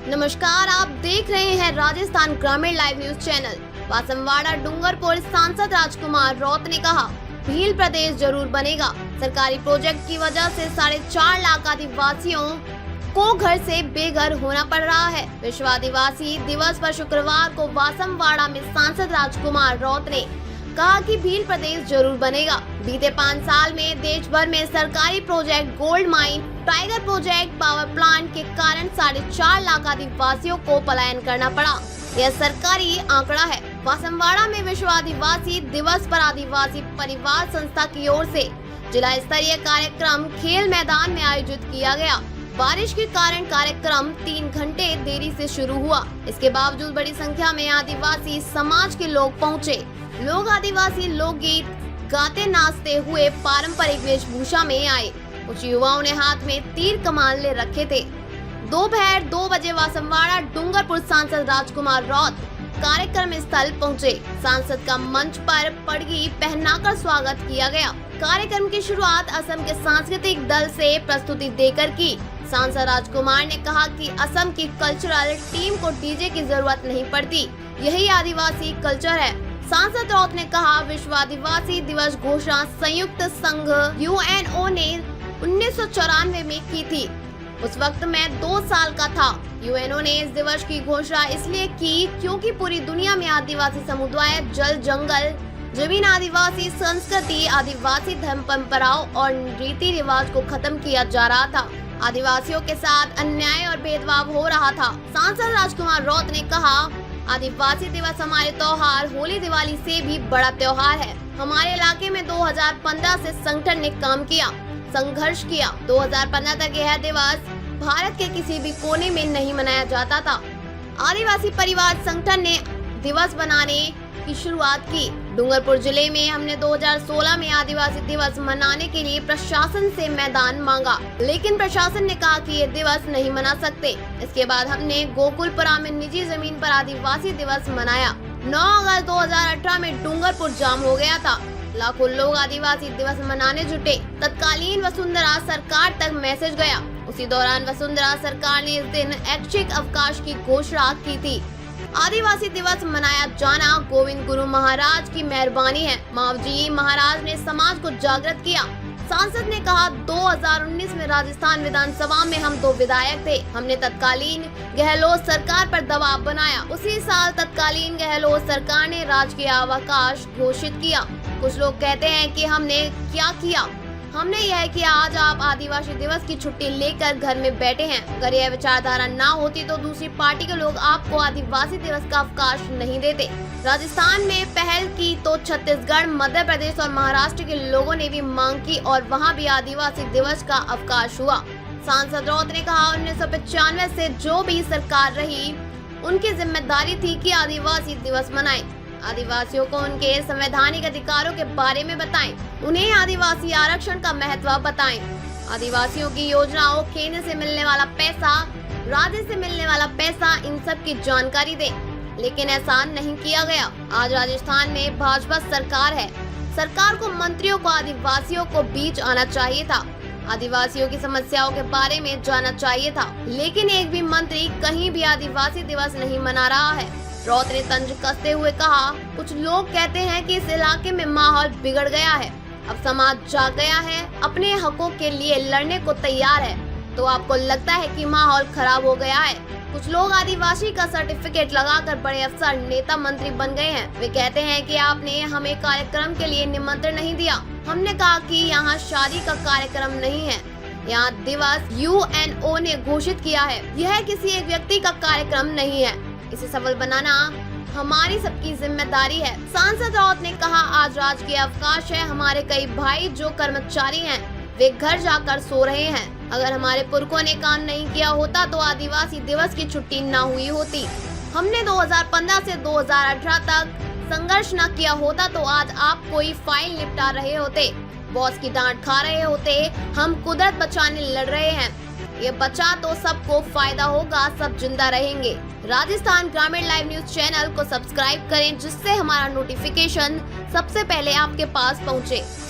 नमस्कार, आप देख रहे हैं राजस्थान ग्रामीण लाइव न्यूज चैनल। बासमवाड़ा डूंगरपुर सांसद राजकुमार रौत ने कहा, भील प्रदेश जरूर बनेगा। सरकारी प्रोजेक्ट की वजह से 4.5 लाख आदिवासियों को घर से बेघर होना पड़ रहा है। विश्व आदिवासी दिवस पर शुक्रवार को बासमवाड़ा में सांसद राजकुमार रौत ने कहा कि भील प्रदेश जरूर बनेगा। बीते 5 साल में देश भर में सरकारी project, gold mine, tiger project, power plant के कारण 4.5 लाख आदिवासियों को पलायन करना पड़ा। यह सरकारी आंकड़ा है। बासमवाड़ा में विश्व आदिवासी दिवस पर आदिवासी परिवार संस्था की ओर से जिला स्तरीय कार्यक्रम खेल मैदान में आयोजित किया गया। बारिश के कारण कार्यक्रम 3 घंटे देरी से शुरू हुआ। इसके बावजूद बड़ी संख्या में आदिवासी समाज के लोग पहुंचे। लोग आदिवासी लोकगीत गाते नाचते हुए पारंपरिक वेशभूषा में आए। कुछ युवाओं ने हाथ में तीर कमान ले रखे थे। दोपहर 2 बजे बासमवाड़ा डूंगरपुर सांसद राजकुमार रौत कार्यक्रम स्थल पहुंचे। सांसद का मंच पर पगड़ी पहनाकर स्वागत किया गया। कार्यक्रम की शुरुआत असम के सांस्कृतिक दल से प्रस्तुति देकर की। सांसद राजकुमार ने कहा कि असम की कल्चरल टीम को डीजे की जरूरत नहीं पड़ती, यही आदिवासी कल्चर है। सांसद रौत ने कहा, विश्व आदिवासी दिवस घोषणा संयुक्त संघ यूएनओ ने 1994 में की थी। उस वक्त मैं 2 साल का था। यूएनओ ने इस दिवस की घोषणा इसलिए की क्योंकि पूरी दुनिया में आदिवासी समुदाय, जल जंगल, जमीन, आदिवासी संस्कृति, आदिवासी धर्म परंपराओं और रीति रिवाज को खत्म किया जा रहा था। आदिवासियों के साथ अन्याय और भेदभाव हो रहा था। सांसद राजकुमार रौत ने कहा, आदिवासी दिवस हमारे त्योहार होली दिवाली से भी बड़ा त्योहार है। हमारे इलाके में 2015 से संगठन ने काम किया, संघर्ष किया। 2015 तक यह दिवस भारत के किसी भी कोने में नहीं मनाया जाता था। आदिवासी परिवार संगठन ने दिवस बनाने की शुरुआत की। डूंगरपुर जिले में हमने 2016 में आदिवासी दिवस मनाने के लिए प्रशासन से मैदान मांगा, लेकिन प्रशासन ने कहा कि ये दिवस नहीं मना सकते। इसके बाद हमने गोकुलपुरा में निजी जमीन पर आदिवासी दिवस मनाया। 9 अगस्त 2018 में डूंगरपुर जाम हो गया था। लाखों लोग आदिवासी दिवस मनाने जुटे। तत्कालीन वसुंधरा सरकार तक मैसेज गया। उसी दौरान वसुंधरा सरकार ने इस दिन ऐच्छिक अवकाश की घोषणा की थी। आदिवासी दिवस मनाया जाना गोविंद गुरु महाराज की मेहरबानी है। मावजी महाराज ने समाज को जागृत किया। सांसद ने कहा, 2019 में राजस्थान विधानसभा में हम 2 विधायक थे। हमने तत्कालीन गहलोत सरकार पर दबाव बनाया। उसी साल तत्कालीन गहलोत सरकार ने राजकीय अवकाश घोषित किया। कुछ लोग कहते हैं कि हमने क्या किया। हमने यह किया, आज आप आदिवासी दिवस की छुट्टी लेकर घर में बैठे हैं। अगर यह विचारधारा ना होती तो दूसरी पार्टी के लोग आपको आदिवासी दिवस का अवकाश नहीं देते। राजस्थान में पहल की तो छत्तीसगढ़, मध्य प्रदेश और महाराष्ट्र के लोगों ने भी मांग की और वहां भी आदिवासी दिवस का अवकाश हुआ। सांसद रौत ने कहा, 1995 से जो भी सरकार रही उनकी जिम्मेदारी थी कि आदिवासी दिवस मनाएं। आदिवासियों को उनके संवैधानिक अधिकारों के बारे में बताएं। उन्हें आदिवासी आरक्षण का महत्व बताएं। आदिवासियों की योजनाओं, केंद्र से मिलने वाला पैसा, राज्य से मिलने वाला पैसा, इन सब की जानकारी दें। लेकिन ऐसा नहीं किया गया। आज राजस्थान में भाजपा सरकार है। सरकार को मंत्रियों को आदिवासियों को बीच आना चाहिए था। आदिवासियों की समस्याओं के बारे में जानना चाहिए था। लेकिन एक भी मंत्री कहीं भी आदिवासी दिवस नहीं मना रहा है। रौत ने तंज कसते हुए कहा, कुछ लोग कहते हैं कि इस इलाके में माहौल बिगड़ गया है। अब समाज जाग गया है, अपने हकों के लिए लड़ने को तैयार है। तो आपको लगता है कि माहौल खराब हो गया है। कुछ लोग आदिवासी का सर्टिफिकेट लगाकर बड़े अफसर, नेता, मंत्री बन गए हैं। वे कहते हैं कि आपने हमें कार्यक्रम के लिए निमंत्रण नहीं दिया। हमने कहा कि यहाँ शादी का कार्यक्रम नहीं है, यहाँ दिवस यूएनओ ने घोषित किया है। यह किसी एक व्यक्ति का कार्यक्रम नहीं है। इसे सफल बनाना हमारी सबकी जिम्मेदारी है। सांसद रौत ने कहा, आज राजकीय अवकाश है। हमारे कई भाई जो कर्मचारी हैं वे घर जाकर सो रहे हैं। अगर हमारे पुरखों ने काम नहीं किया होता तो आदिवासी दिवस की छुट्टी न हुई होती। हमने 2015 से 2018 तक संघर्ष न किया होता तो आज आप कोई फाइल निपटा रहे होते, बॉस की डांट खा रहे होते। हम कुदरत बचाने लड़ रहे हैं। ये बचा तो सबको फायदा होगा, सब जिंदा रहेंगे। राजस्थान ग्रामीण लाइव न्यूज चैनल को सब्सक्राइब करें, जिससे हमारा नोटिफिकेशन सबसे पहले आपके पास पहुंचे।